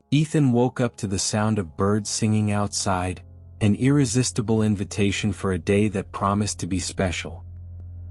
Ethan woke up to the sound of birds singing outside, an irresistible invitation for a day that promised to be special.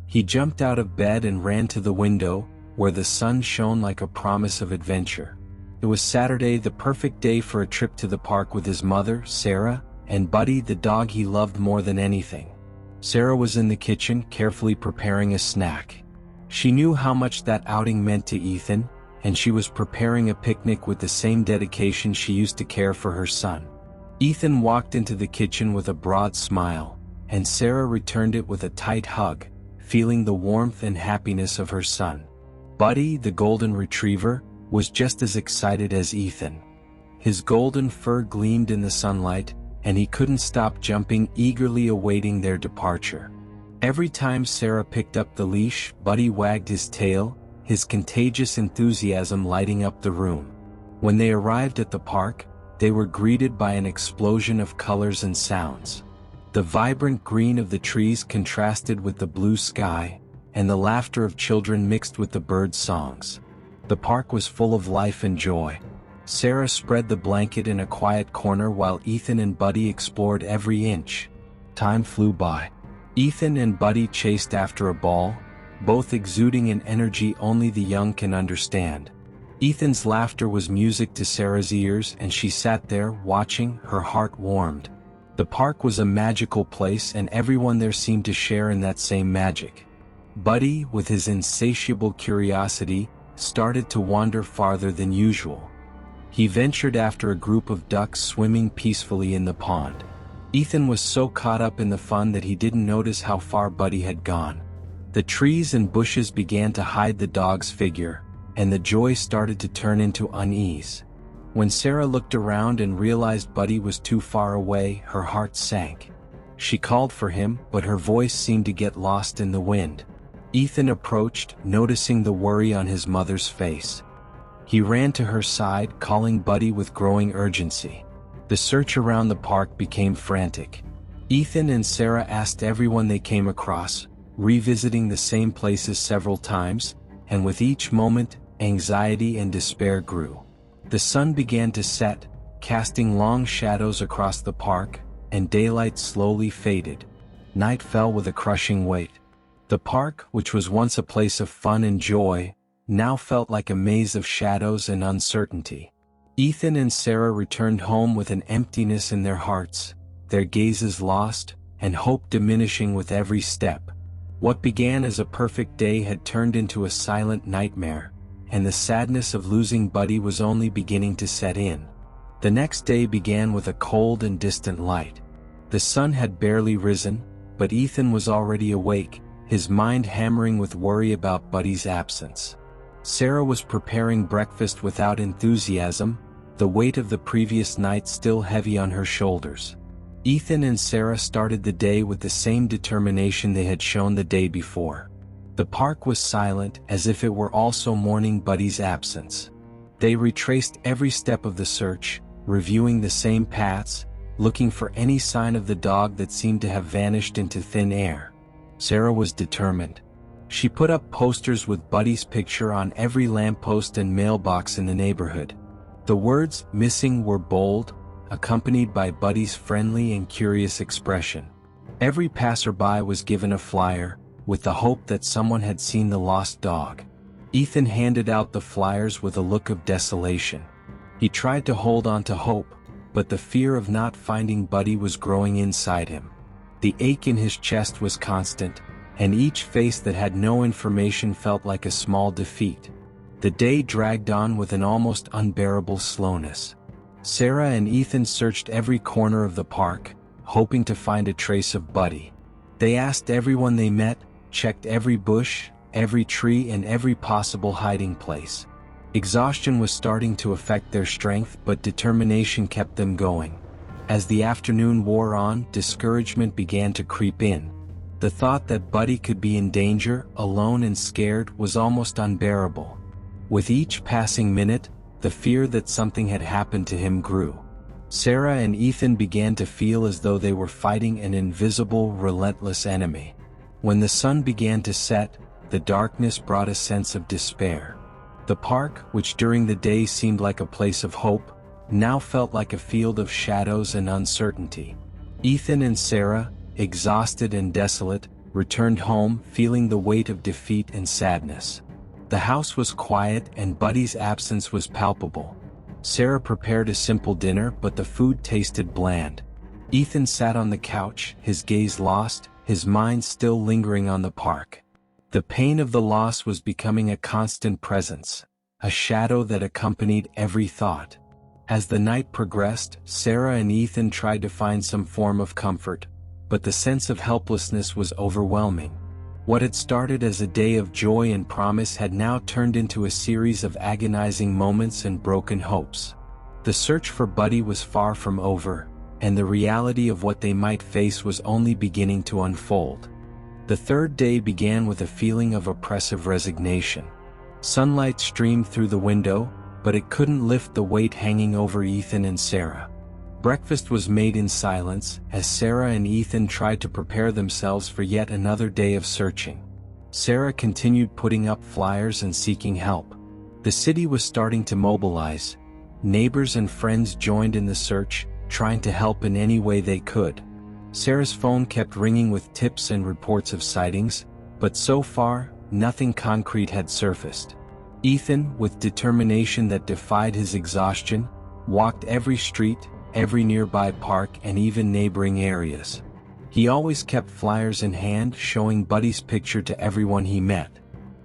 He jumped out of bed and ran to the window, where the sun shone like a promise of adventure. It was Saturday, the perfect day for a trip to the park with his mother, Sarah, and Buddy, the dog he loved more than anything. Sarah was in the kitchen, carefully preparing a snack. She knew how much that outing meant to Ethan, and she was preparing a picnic with the same dedication she used to care for her son. Ethan walked into the kitchen with a broad smile, and Sarah returned it with a tight hug, feeling the warmth and happiness of her son. Buddy, the golden retriever, was just as excited as Ethan. His golden fur gleamed in the sunlight, and he couldn't stop jumping, eagerly awaiting their departure. Every time Sarah picked up the leash, Buddy wagged his tail, his contagious enthusiasm lighting up the room. When they arrived at the park, they were greeted by an explosion of colors and sounds. The vibrant green of the trees contrasted with the blue sky, and the laughter of children mixed with the birds' songs. The park was full of life and joy. Sarah spread the blanket in a quiet corner while Ethan and Buddy explored every inch. Time flew by. Ethan and Buddy chased after a ball, both exuding an energy only the young can understand. Ethan's laughter was music to Sarah's ears, and she sat there, watching, her heart warmed. The park was a magical place, and everyone there seemed to share in that same magic. Buddy, with his insatiable curiosity, started to wander farther than usual. He ventured after a group of ducks swimming peacefully in the pond. Ethan was so caught up in the fun that he didn't notice how far Buddy had gone. The trees and bushes began to hide the dog's figure, and the joy started to turn into unease. When Sarah looked around and realized Buddy was too far away, her heart sank. She called for him, but her voice seemed to get lost in the wind. Ethan approached, noticing the worry on his mother's face. He ran to her side, calling Buddy with growing urgency. The search around the park became frantic. Ethan and Sarah asked everyone they came across, revisiting the same places several times, and with each moment, anxiety and despair grew. The sun began to set, casting long shadows across the park, and daylight slowly faded. Night fell with a crushing weight. The park, which was once a place of fun and joy, now felt like a maze of shadows and uncertainty. Ethan and Sarah returned home with an emptiness in their hearts, their gazes lost, and hope diminishing with every step. What began as a perfect day had turned into a silent nightmare, and the sadness of losing Buddy was only beginning to set in. The next day began with a cold and distant light. The sun had barely risen, but Ethan was already awake, his mind hammering with worry about Buddy's absence. Sarah was preparing breakfast without enthusiasm, the weight of the previous night still heavy on her shoulders. Ethan and Sarah started the day with the same determination they had shown the day before. The park was silent, as if it were also mourning Buddy's absence. They retraced every step of the search, reviewing the same paths, looking for any sign of the dog that seemed to have vanished into thin air. Sarah was determined. She put up posters with Buddy's picture on every lamppost and mailbox in the neighborhood. The words "missing" were bold, accompanied by Buddy's friendly and curious expression. Every passerby was given a flyer, with the hope that someone had seen the lost dog. Ethan handed out the flyers with a look of desolation. He tried to hold on to hope, but the fear of not finding Buddy was growing inside him. The ache in his chest was constant, and each face that had no information felt like a small defeat. The day dragged on with an almost unbearable slowness. Sarah and Ethan searched every corner of the park, hoping to find a trace of Buddy. They asked everyone they met, checked every bush, every tree, and every possible hiding place. Exhaustion was starting to affect their strength, but determination kept them going. As the afternoon wore on, discouragement began to creep in. The thought that Buddy could be in danger, alone and scared, was almost unbearable. With each passing minute, the fear that something had happened to him grew. Sarah and Ethan began to feel as though they were fighting an invisible, relentless enemy. When the sun began to set, the darkness brought a sense of despair. The park, which during the day seemed like a place of hope, now felt like a field of shadows and uncertainty. Ethan and Sarah, exhausted and desolate, returned home feeling the weight of defeat and sadness. The house was quiet and Buddy's absence was palpable. Sarah prepared a simple dinner, but the food tasted bland. Ethan sat on the couch, his gaze lost, his mind still lingering on the park. The pain of the loss was becoming a constant presence, a shadow that accompanied every thought. As the night progressed, Sarah and Ethan tried to find some form of comfort, but the sense of helplessness was overwhelming. What had started as a day of joy and promise had now turned into a series of agonizing moments and broken hopes. The search for Buddy was far from over, and the reality of what they might face was only beginning to unfold. The third day began with a feeling of oppressive resignation. Sunlight streamed through the window, but it couldn't lift the weight hanging over Ethan and Sarah. Breakfast was made in silence, as Sarah and Ethan tried to prepare themselves for yet another day of searching. Sarah continued putting up flyers and seeking help. The city was starting to mobilize. Neighbors and friends joined in the search, trying to help in any way they could. Sarah's phone kept ringing with tips and reports of sightings, but so far, nothing concrete had surfaced. Ethan, with determination that defied his exhaustion, walked every street, every nearby park and even neighboring areas. He always kept flyers in hand showing Buddy's picture to everyone he met.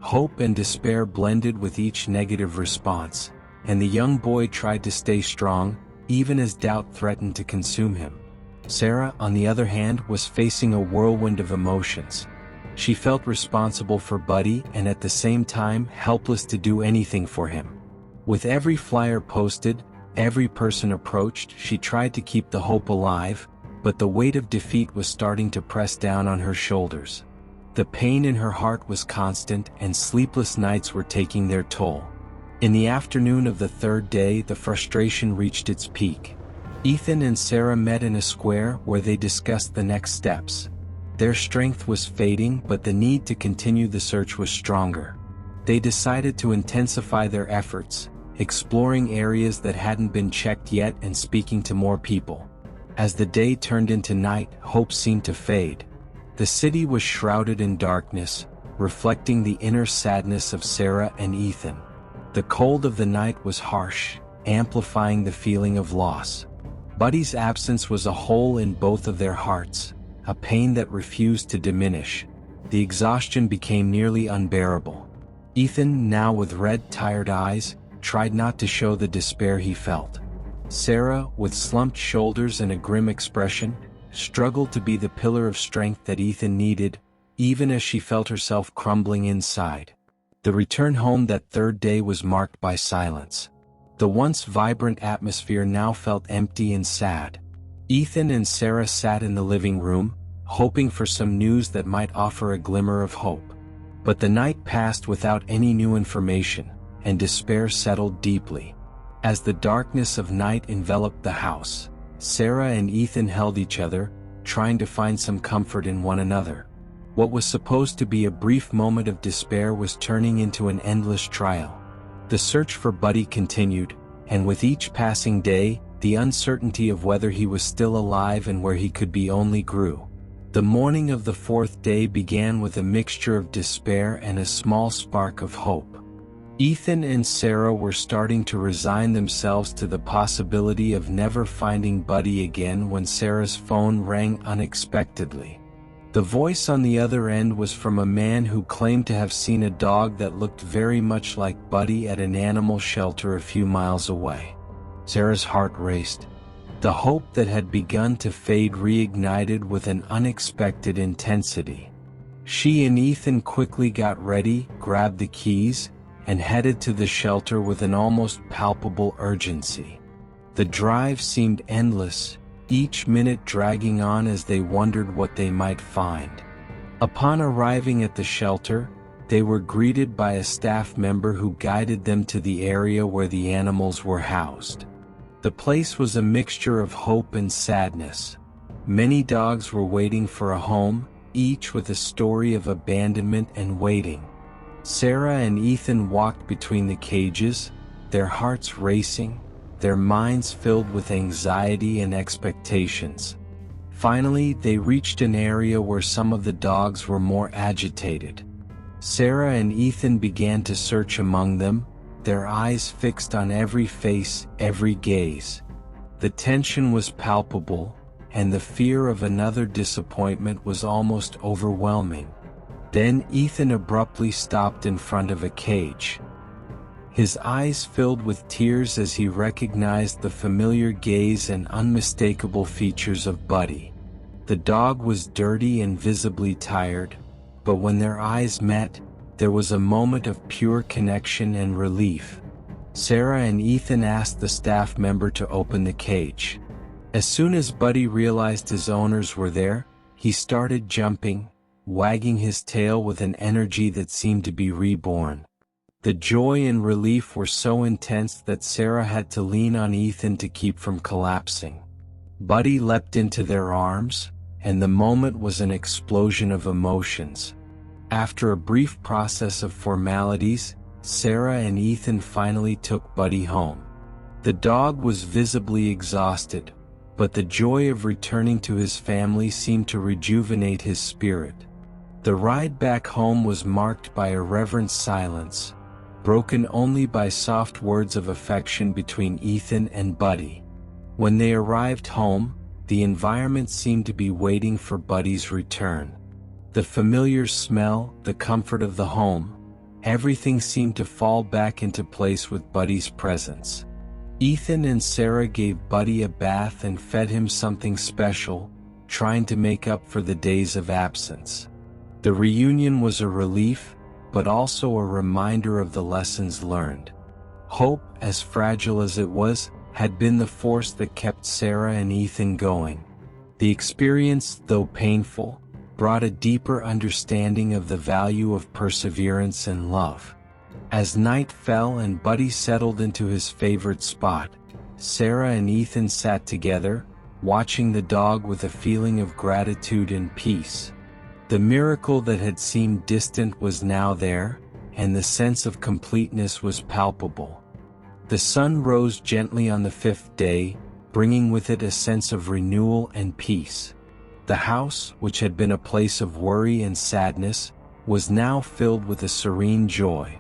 Hope and despair blended with each negative response, and the young boy tried to stay strong, even as doubt threatened to consume him. Sarah, on the other hand, was facing a whirlwind of emotions. She felt responsible for Buddy and at the same time helpless to do anything for him. With every flyer posted, every person approached, she tried to keep the hope alive, but the weight of defeat was starting to press down on her shoulders. The pain in her heart was constant, and sleepless nights were taking their toll. In the afternoon of the third day, the frustration reached its peak. Ethan and Sarah met in a square where they discussed the next steps. Their strength was fading, but the need to continue the search was stronger. They decided to intensify their efforts, exploring areas that hadn't been checked yet and speaking to more people. As the day turned into night, hope seemed to fade. The city was shrouded in darkness, reflecting the inner sadness of Sarah and Ethan. The cold of the night was harsh, amplifying the feeling of loss. Buddy's absence was a hole in both of their hearts, a pain that refused to diminish. The exhaustion became nearly unbearable. Ethan, now with red, tired eyes, tried not to show the despair he felt. Sarah, with slumped shoulders and a grim expression, struggled to be the pillar of strength that Ethan needed, even as she felt herself crumbling inside. The return home that third day was marked by silence. The once vibrant atmosphere now felt empty and sad. Ethan and Sarah sat in the living room, hoping for some news that might offer a glimmer of hope. But the night passed without any new information, and despair settled deeply. As the darkness of night enveloped the house, Sarah and Ethan held each other, trying to find some comfort in one another. What was supposed to be a brief moment of despair was turning into an endless trial. The search for Buddy continued, and with each passing day, the uncertainty of whether he was still alive and where he could be only grew. The morning of the fourth day began with a mixture of despair and a small spark of hope. Ethan and Sarah were starting to resign themselves to the possibility of never finding Buddy again when Sarah's phone rang unexpectedly. The voice on the other end was from a man who claimed to have seen a dog that looked very much like Buddy at an animal shelter a few miles away. Sarah's heart raced. The hope that had begun to fade reignited with an unexpected intensity. She and Ethan quickly got ready, grabbed the keys, and headed to the shelter with an almost palpable urgency. The drive seemed endless, each minute dragging on as they wondered what they might find. Upon arriving at the shelter, they were greeted by a staff member who guided them to the area where the animals were housed. The place was a mixture of hope and sadness. Many dogs were waiting for a home, each with a story of abandonment and waiting. Sarah and Ethan walked between the cages, their hearts racing, their minds filled with anxiety and expectations. Finally, they reached an area where some of the dogs were more agitated. Sarah and Ethan began to search among them, their eyes fixed on every face, every gaze. The tension was palpable, and the fear of another disappointment was almost overwhelming. Then Ethan abruptly stopped in front of a cage. His eyes filled with tears as he recognized the familiar gaze and unmistakable features of Buddy. The dog was dirty and visibly tired, but when their eyes met, there was a moment of pure connection and relief. Sarah and Ethan asked the staff member to open the cage. As soon as Buddy realized his owners were there, he started jumping, wagging his tail with an energy that seemed to be reborn. The joy and relief were so intense that Sarah had to lean on Ethan to keep from collapsing. Buddy leapt into their arms, and the moment was an explosion of emotions. After a brief process of formalities, Sarah and Ethan finally took Buddy home. The dog was visibly exhausted, but the joy of returning to his family seemed to rejuvenate his spirit. The ride back home was marked by a reverent silence, broken only by soft words of affection between Ethan and Buddy. When they arrived home, the environment seemed to be waiting for Buddy's return. The familiar smell, the comfort of the home, everything seemed to fall back into place with Buddy's presence. Ethan and Sarah gave Buddy a bath and fed him something special, trying to make up for the days of absence. The reunion was a relief, but also a reminder of the lessons learned. Hope, as fragile as it was, had been the force that kept Sarah and Ethan going. The experience, though painful, brought a deeper understanding of the value of perseverance and love. As night fell and Buddy settled into his favorite spot, Sarah and Ethan sat together, watching the dog with a feeling of gratitude and peace. The miracle that had seemed distant was now there, and the sense of completeness was palpable. The sun rose gently on the fifth day, bringing with it a sense of renewal and peace. The house, which had been a place of worry and sadness, was now filled with a serene joy.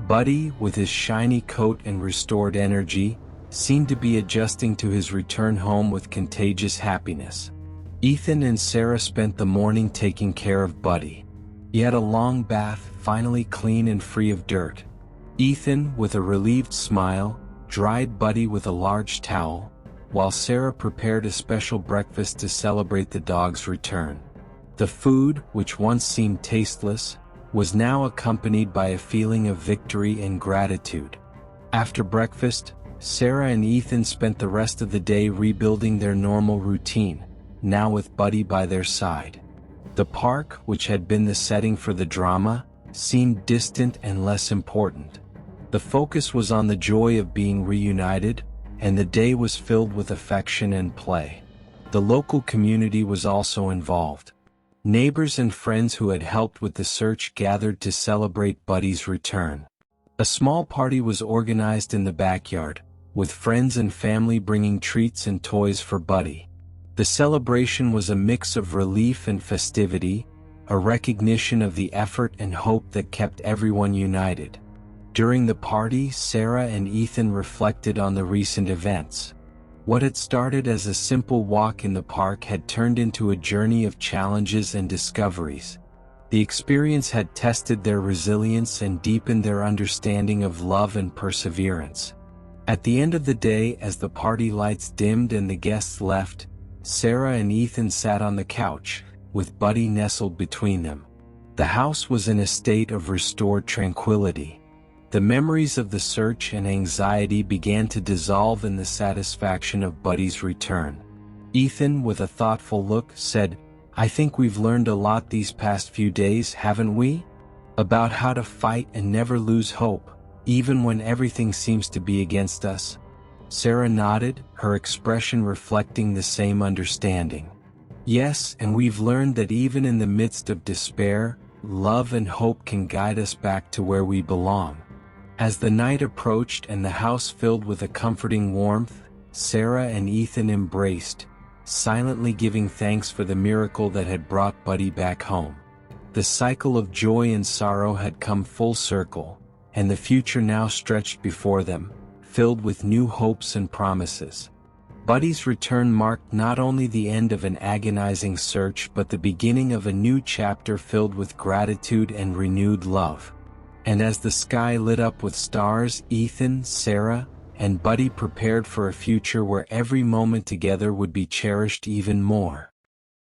Buddy, with his shiny coat and restored energy, seemed to be adjusting to his return home with contagious happiness. Ethan and Sarah spent the morning taking care of Buddy. He had a long bath, finally clean and free of dirt. Ethan, with a relieved smile, dried Buddy with a large towel, while Sarah prepared a special breakfast to celebrate the dog's return. The food, which once seemed tasteless, was now accompanied by a feeling of victory and gratitude. After breakfast, Sarah and Ethan spent the rest of the day rebuilding their normal routine, now with Buddy by their side. The park, which had been the setting for the drama, seemed distant and less important. The focus was on the joy of being reunited, and the day was filled with affection and play. The local community was also involved. Neighbors and friends who had helped with the search gathered to celebrate Buddy's return. A small party was organized in the backyard, with friends and family bringing treats and toys for Buddy. The celebration was a mix of relief and festivity, a recognition of the effort and hope that kept everyone united. During the party, Sarah and Ethan reflected on the recent events. What had started as a simple walk in the park had turned into a journey of challenges and discoveries. The experience had tested their resilience and deepened their understanding of love and perseverance. At the end of the day, as the party lights dimmed and the guests left, Sarah and Ethan sat on the couch, with Buddy nestled between them. The house was in a state of restored tranquility. The memories of the search and anxiety began to dissolve in the satisfaction of Buddy's return. Ethan, with a thoughtful look, said, "I think we've learned a lot these past few days, haven't we? About how to fight and never lose hope, even when everything seems to be against us." Sarah nodded, her expression reflecting the same understanding. "Yes, and we've learned that even in the midst of despair, love and hope can guide us back to where we belong." As the night approached and the house filled with a comforting warmth, Sarah and Ethan embraced, silently giving thanks for the miracle that had brought Buddy back home. The cycle of joy and sorrow had come full circle, and the future now stretched before them, filled with new hopes and promises. Buddy's return marked not only the end of an agonizing search but the beginning of a new chapter filled with gratitude and renewed love. And as the sky lit up with stars, Ethan, Sarah, and Buddy prepared for a future where every moment together would be cherished even more.